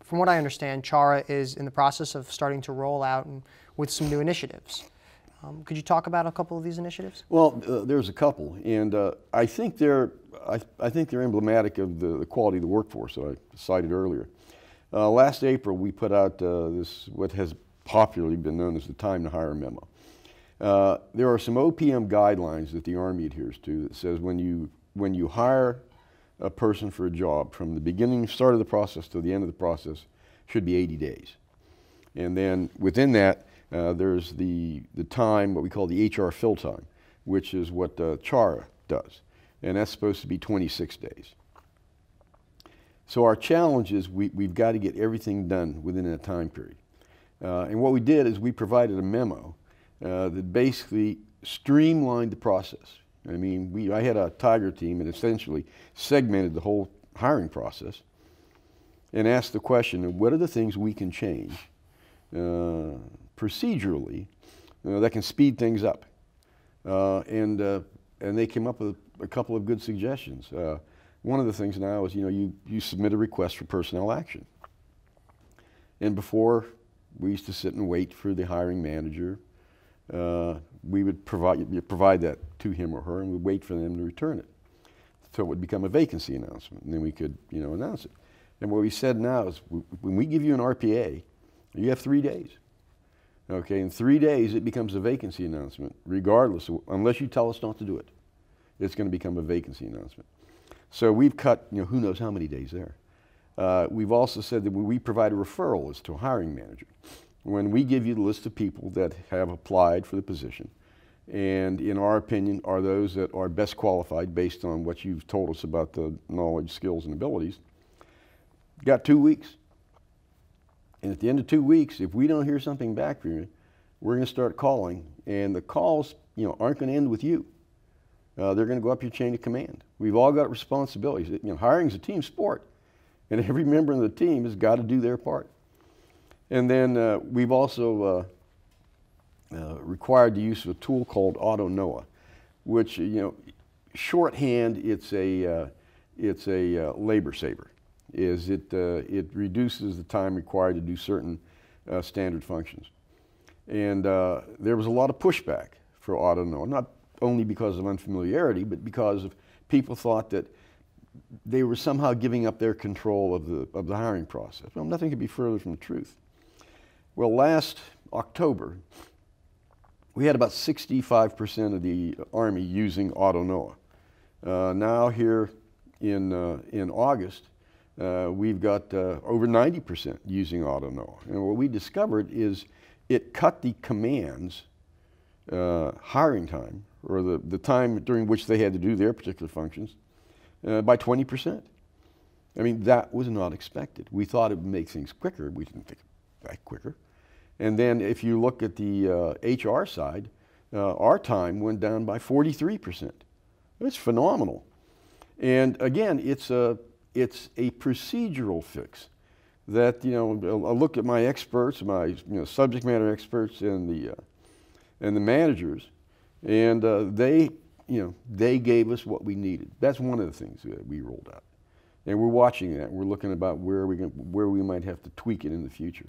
from what I understand, CHRA is in the process of starting to roll out with some new initiatives. Could you talk about a couple of these initiatives? Well, there's a couple, and I think they're emblematic of the quality of the workforce that I cited earlier. Last April, we put out what has popularly been known as the Time to Hire memo. There are some OPM guidelines that the Army adheres to that says when you hire a person for a job, from the beginning, start of the process to the end of the process, should be 80 days. And then within that, there's the time, what we call the HR fill time, which is what CHRA does. And that's supposed to be 26 days. So our challenge is we've got to get everything done within that time period. And what we did is we provided a memo that basically streamlined the process. I mean, I had a Tiger team and essentially segmented the whole hiring process and asked the question of what are the things we can change procedurally that can speed things up. And they came up with a couple of good suggestions. One of the things now is, you submit a request for personnel action. And before, we used to sit and wait for the hiring manager. We would provide that to him or her, and we'd wait for them to return it. So it would become a vacancy announcement, and then we could, announce it. And what we said now is, when we give you an RPA, you have 3 days. Okay, in 3 days, it becomes a vacancy announcement, regardless, unless you tell us not to do it. It's going to become a vacancy announcement. So we've cut, who knows how many days there. We've also said that we provide a referral as to a hiring manager. When we give you the list of people that have applied for the position, and in our opinion are those that are best qualified based on what you've told us about the knowledge, skills, and abilities, got 2 weeks. And at the end of 2 weeks, if we don't hear something back from you, we're going to start calling, and the calls, aren't going to end with you. They're going to go up your chain of command. We've all got responsibilities. Hiring is a team sport, and every member of the team has got to do their part. And then we've also required the use of a tool called AutoNOA, which, shorthand, it's a labor saver. It reduces the time required to do certain standard functions. And there was a lot of pushback for AutoNOA, not only because of unfamiliarity, but because of people thought that they were somehow giving up their control of the hiring process. Well, nothing could be further from the truth. Well, last October, we had about 65% of the Army using AutoNOA. Now here in August, we've got over 90% using AutoNOA. And what we discovered is it cut the command's hiring time, or the time during which they had to do their particular functions, by 20%. I mean, that was not expected. We thought it would make things quicker. We didn't think that quicker. And then if you look at the HR side, our time went down by 43%. It's phenomenal. And again, it's a procedural fix that, I look at my experts, my subject matter experts and the managers, and they gave us what we needed. That's one of the things that we rolled out. And we're watching that. We're looking about where we might have to tweak it in the future.